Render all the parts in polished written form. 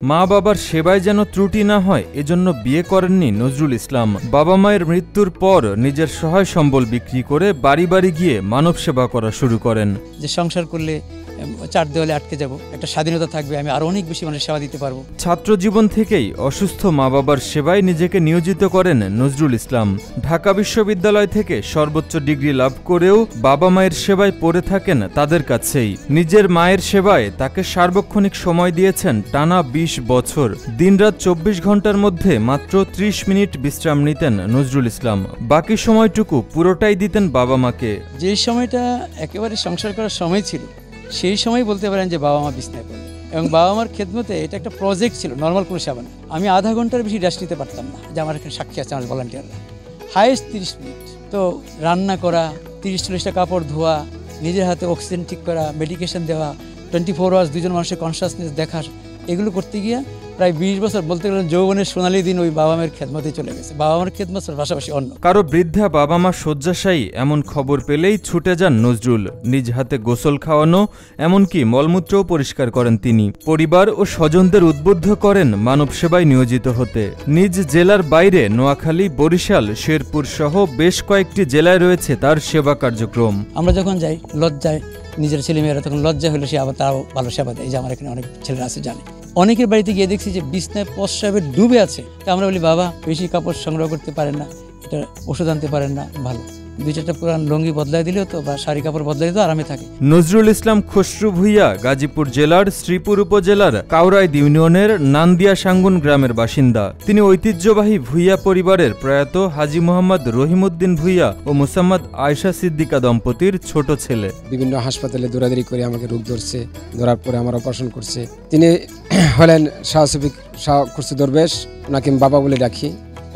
মা বাবার সেবায় যেন ত্রুটি না হয় এজন্য বিয়ে করেননি নজরুল ইসলাম। বাবা মায়ের মৃত্যুর পর নিজের সহায় সম্বল বিক্রি করে বাড়ি বাড়ি গিয়ে মানব সেবা করা শুরু করেন। যে সংসার করলে চার দেওয়ালে আটকে যাব, একটা স্বাধীনতা থাকবে, আমি আরো অনেক বেশি মানুষের সেবা দিতে পারবো। ছাত্র জীবন থেকেই অসুস্থ মা বাবার সেবায় নিজেকে নিয়োজিত করেন নজরুল ইসলাম। ঢাকা বিশ্ববিদ্যালয় থেকে সর্বোচ্চ ডিগ্রি লাভ করেও বাবা মায়ের সেবায় পড়ে থাকেন তাদের কাছেই। নিজের মায়ের সেবায় তাকে সার্বক্ষণিক সময় দিয়েছেন টানা ২০ বছর। দিনরাত ২৪ ঘন্টার মধ্যে মাত্র ৩০ মিনিট বিশ্রাম নিতেন নজরুল ইসলাম। বাকি সময়টুকু পুরোটাই দিতেন বাবা মাকে। যে সময়টা একেবারে সংসার করার সময় ছিল, সেই সময় বলতে পারেন যে বাবা মা বিছনায় পড়ে, এবং বাবা মার খেদমতে এটা একটা প্রজেক্ট ছিল, নর্মাল কোনো সেবা না। আমি আধা ঘন্টার বেশি রেস্ট নিতে পারতাম না, যে আমার এখানে সাক্ষী আছে আমার ভলান্টিয়াররা, হাইয়েস্ট ৩০ মিনিট। তো রান্না করা, ৩০-৪০টা কাপড় ধোয়া, নিজের হাতে অক্সিজেন ঠিক করা, মেডিকেশন দেওয়া, 24 আওয়ার্স দুজন মানুষের কনসাসনেস দেখার, এগুলো করতে গিয়ে প্রায় ২০ বছর বলতে গেলে যৌবনের সোনালী দিন ওই বাবা মায়ের খেদমতে চলে গেছে। বাবা মার খেদমতের পাশাপাশি অন্য কারো বৃদ্ধা বাবা মা শয্যাশায়ী এমন খবর পেলেই ছুটে যান নজরুল। নিজ হাতে গোসল খাওয়ানো, এমনকি মলমূত্রও পরিষ্কার করেন তিনি। পরিবার ও স্বজনদের উদ্বুদ্ধ করেন মানব সেবায় নিয়োজিত হতে। নিজ জেলার বাইরে নোয়াখালী, বরিশাল, শেরপুর সহ বেশ কয়েকটি জেলায় রয়েছে তার সেবা কার্যক্রম। আমরা যখন যাই লজ্জায়, নিজের ছেলেমেয়েরা তখন লজ্জা হলে সে আবার তারাও ভালো সেবা দেয়। যে আমার এখানে অনেক ছেলেরা আছে জানে, অনেকের বাড়িতে গিয়ে দেখছি যে বিছনায় প্রস্রাবে ডুবে আছে। তা আমরা বলি বাবা বেশি কাপড় সংগ্রহ করতে পারেন না, এটা ওষুধ আনতে পারেন না, ভালো ২-৪টা পুরান লুঙ্গি বদলাই দিলেও তো বা শাড়ি কাপড় বদলাই দিলেও আরামে থাকে। নজরুল ইসলাম খসরু ভূঁইয়া গাজীপুর জেলার শ্রীপুর উপজেলার কাউরাইদ ইউনিয়নের নান্দিয়া সাঙ্গুন গ্রামের বাসিন্দা। তিনি ঐতিহ্যবাহী ভূঁইয়া পরিবারের প্রয়াত হাজী মোহাম্মদ রহিমউদ্দিন ভূঁইয়া ও মুসাম্মদ আয়েশা সিদ্দিকা দম্পতির ছোট ছেলে। বিভিন্ন হাসপাতালে দৌড়াদৌড়ি করে আমাকে রোগ ধরছে, ধরার পরে আমার অপারেশন করছে। তিনি হলেন শাহসফিক শাহ খুরশি দরবেশ, ওনাকে আমি বাবা বলে ডাকি।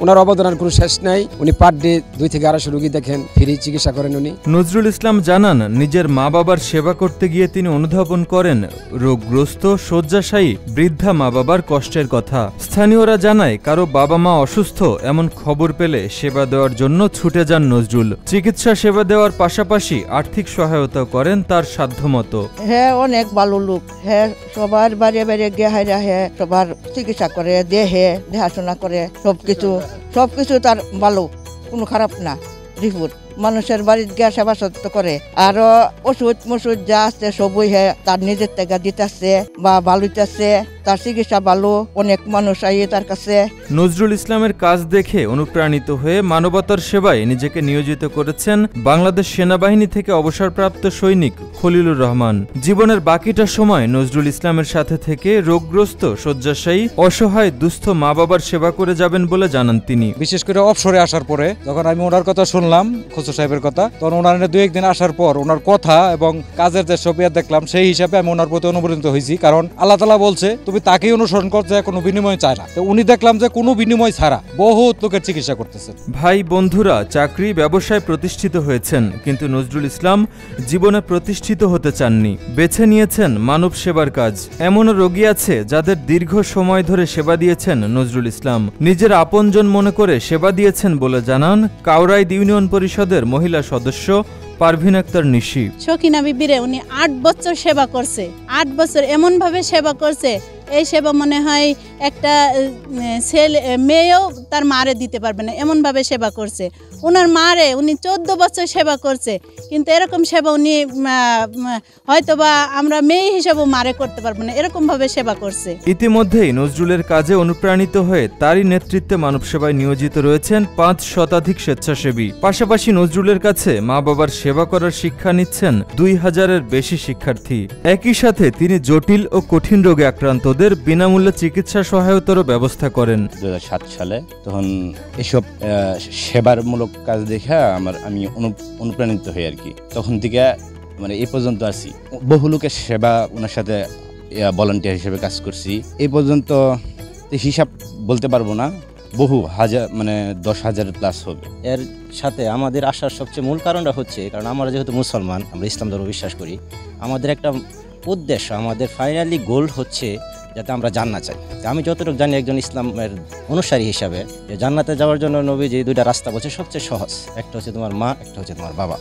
ওনার অবদানের কোনো শেষ নাই। উনি পার ডে ২ থেকে ২৫০ রোগী দেখেন, ফ্রি চিকিৎসা করেন উনি। নজরুল ইসলাম জানান, নিজের মা বাবার সেবা করতে গিয়ে তিনি অনুধাবন করেন রোগগ্রস্ত শয্যাশায়ী বৃদ্ধা মা বাবার কষ্টের কথা। স্থানীয়রা জানায়, কারো বাবা মা অসুস্থ এমন খবর পেলে সেবা দেওয়ার জন্য ছুটে যান নজরুল। চিকিৎসা সেবা দেওয়ার পাশাপাশি আর্থিক সহায়তা করেন তার সাধ্যমতো। হ্যাঁ, অনেক ভালো লোক। হ্যাঁ, সবার বাড়ি বাড়ি গিয়ে হ্যাঁ সবার চিকিৎসা করে, দেহে দেখাশোনা করে, সবকিছু তার ভালো, কোনো খারাপ না রিপোর্ট। মানুষের বাড়িতে গিয়ে সেবা সত্য করে, আরো ওষুধ মসুদ যা আছে সবই তার নিজের থেকে দিতেছে বা ভালোইতেছে, তার চিকিৎসা ভালো। অনেক মানুষ আইয়ে তার কাছে। নজরুল ইসলামের কাজ দেখে অনুপ্রাণিত হয়ে মানবতার সেবায় নিজেকে নিয়োজিত করেছেন বাংলাদেশ সেনাবাহিনী থেকে অবসরপ্রাপ্ত সৈনিক খলিলুর রহমান। জীবনের বাকিটা সময় নজরুল ইসলামের সাথে থেকে রোগগ্রস্ত শয্যাশায়ী অসহায় দুস্থ মা বাবার সেবা করে যাবেন বলে জানান তিনি। বিশেষ করে অবসরে আসার পরে যখন আমি ওনার কথা শুনলাম, সাহেবের কথা, তখন ওনার ২-১ দিন আসার পর ওনার কথা এবং কাজের যে সব দেখলাম, সেই হিসাবে আমি ওনার প্রতি অনুপ্রাণিত হয়েছি। কারণ আল্লাহ তাআলা বলছে তুমি তাকেই অনুসরণ করতে, কোনো বিনিময় চায় না। তো উনি দেখলাম যে কোনো বিনিময় ছাড়া বহুত লোকের চিকিৎসা করতেছেন। ভাই বন্ধুরা চাকরি ব্যবসায় প্রতিষ্ঠিত হয়েছেন, কিন্তু নজরুল ইসলাম জীবনে প্রতিষ্ঠিত হতে চাননি। বেছে নিয়েছেন মানব সেবার কাজ। এমনও রোগী আছে যাদের দীর্ঘ সময় ধরে সেবা দিয়েছেন নজরুল ইসলাম। নিজের আপনজন মনে করে সেবা দিয়েছেন বলে জানান কাউরাইদ ইউনিয়ন পরিষদের মহিলা সদস্য পারভিন আক্তার নিশি। শকিনা বিবিরে উনি ৮ বছর সেবা করছে। ৮ বছর এমন ভাবে সেবা করছে, এই সেবা মনে হয় একটা ছেলে মেয়েও তার মারে দিতে পারবে না, এমন ভাবে সেবা করছে। ওনার মারে উনি ১৪ বছর সেবা করছে, কিন্তু এরকম সেবা উনি হয়তোবা আমরা মেয়ে হিসেবে মারে করতে পারবো না, এরকম ভাবে সেবা করছে। ইতিমধ্যেই নজরুলের কাজে অনুপ্রাণিত হয়ে তারই নেতৃত্বে মানব সেবায় নিয়োজিত রয়েছেন ৫ শতাধিক স্বেচ্ছাসেবী। পাশাপাশি নজরুলের কাছে মা বাবার সেবা করার শিক্ষা নিচ্ছেন ২০০০-এর বেশি শিক্ষার্থী। একই সাথে তিনি জটিল ও কঠিন রোগে আক্রান্তদের বিনামূল্যে চিকিৎসা সহায়তারও ব্যবস্থা করেন। ২০০৭ সালে তখন এসব সেবারমূলক কাজ দেখে আমি অনুপ্রাণিত হই আর কি। তখন থেকে মানে এই পর্যন্ত আছি। বহু লোকের সেবা ওনার সাথে ভলান্টিয়ার হিসেবে কাজ করছি। এই পর্যন্ত হিসাব বলতে পারবো না, বহু হাজার, মানে ১০,০০০ প্লাস হবে। এর সাথে আমাদের আসার সবচেয়ে মূল কারণটা হচ্ছে, কারণ আমরা যেহেতু মুসলমান, আমরা ইসলাম ধর্ম বিশ্বাস করি, আমাদের একটা উদ্দেশ্য, আমাদের ফাইনালি গোল হচ্ছে যাতে আমরা জান্নাত চাই। আমি যতটুকু জানি একজন ইসলামের অনুসারী হিসাবে, যে জান্নাতে যাওয়ার জন্য নবী যে দুইটা রাস্তা বলছে সবচেয়ে সহজ, একটা হচ্ছে তোমার মা, একটা হচ্ছে তোমার বাবা।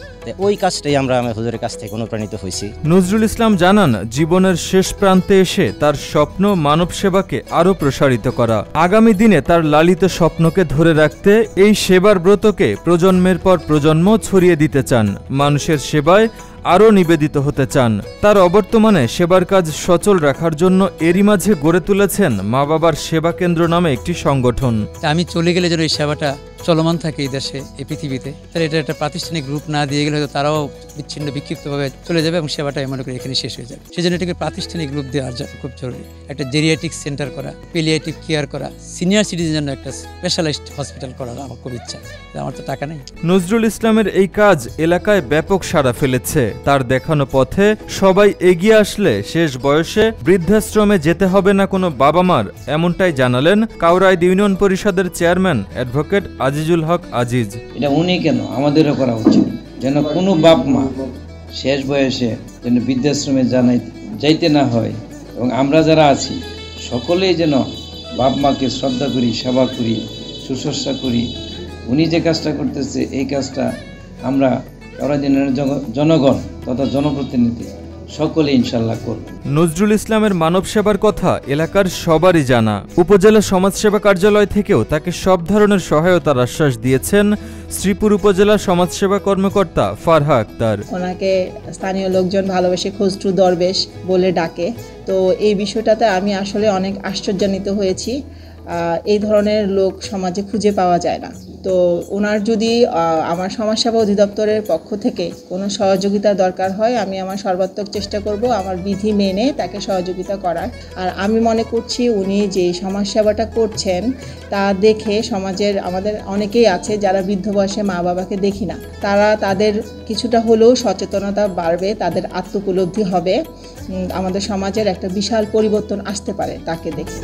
ওই কাজটাই আমি হুজুরের কাছ থেকে অনুপ্রাণিত হয়েছি। নজরুল ইসলাম জানান, জীবনের শেষ প্রান্তে এসে তার স্বপ্ন মানব সেবাকে আরও প্রসারিত করা। আগামী দিনে তার লালিত স্বপ্নকে ধরে রাখতে এই সেবার ব্রতকে প্রজন্মের পর প্রজন্ম ছড়িয়ে দিতে চান, মানুষের সেবায় আরও নিবেদিত হতে চান। তার অবর্তমানে সেবার কাজ সচল রাখার জন্য এরই মাঝে গড়ে তুলেছেন মা বাবার সেবা কেন্দ্র নামে একটি সংগঠন। আমি চলে গেলে যেন এই সেবাটা চলমান থাকে এই দেশে, এই পৃথিবীতে, তাহলে এটা একটা প্রাতিষ্ঠানিক রূপ না দিয়ে গেলে হয়তো তারাও বিচ্ছিন্ন বিক্ষিপ্তভাবে চলে যাবে এবং সেবাটা মনে করি এখানে শেষ হয়ে যাবে। সেই জন্য এটাকে প্রাতিষ্ঠানিক রূপ দেওয়ার খুব জরুরি। একটা জেরিয়াটিক সেন্টার করা, পেলিয়েটিভ কেয়ার করা, সিনিয়র সিটিজেন জন্য একটা স্পেশালাইজড হসপিটাল করার আমার খুব ইচ্ছা। আমার তো টাকা নেই। নজরুল ইসলামের এই কাজ এলাকায় ব্যাপক সাড়া ফেলেছে। তার দেখানো পথে সবাই এগিয়ে আসলে শেষ বয়সে বৃদ্ধাশ্রমে যেতে হবে না কোনো বাবা মার, এমনটাই জানালেন কাউরাইদ ইউনিয়ন পরিষদের চেয়ারম্যান অ্যাডভোকেট আজিজুল হক আজিজ। এটা উনি কেন, আমাদেরও করা উচিত, যেন কোনো বাপ মা শেষ বয়সে যেন বৃদ্ধাশ্রমে যাইতে না হয়, এবং আমরা যারা আছি সকলেই যেন বাপ মাকে শ্রদ্ধা করি, সেবা করি, শুশ্রূষা করি। উনি যে কাজটা করতেছে এই কাজটা আমরা কাউরাইদিনের জনগণ তথা জনপ্রতিনিধি সকলে ইনশাল্লাহ করব। নজরুল ইসলামের মানব সেবার কথা এলাকার সবারই জানা। উপজেলা সমাজসেবা কার্যালয় থেকেও তাকে সব ধরনের সহায়তার আশ্বাস দিয়েছেন শ্রীপুর উপজেলা সমাজসেবা কর্মকর্তা ফারহা আক্তার। ওনাকে স্থানীয় লোকজন ভালোবেসে খসরু দরবেশ বলে ডাকে। তো এই বিষয়টাতে আমি আসলে অনেক আশ্চর্যান্বিত হয়েছি। এই ধরনের লোক সমাজে খুঁজে পাওয়া যায় না। তো ওনার যদি আমার সমাজসেবা অধিদপ্তরের পক্ষ থেকে কোনো সহযোগিতা দরকার হয়, আমি আমার সর্বাত্মক চেষ্টা করব আমার বিধি মেনে তাকে সহযোগিতা করার। আর আমি মনে করছি উনি যে সমাজসেবাটা করছেন তা দেখে সমাজের আমাদের অনেকেই আছে যারা বৃদ্ধ বয়সে মা বাবাকে দেখি না, তাদের কিছুটা হলেও সচেতনতা বাড়বে, তাদের আত্মোপলব্ধি হবে, আমাদের সমাজের একটা বিশাল পরিবর্তন আসতে পারে তাকে দেখে।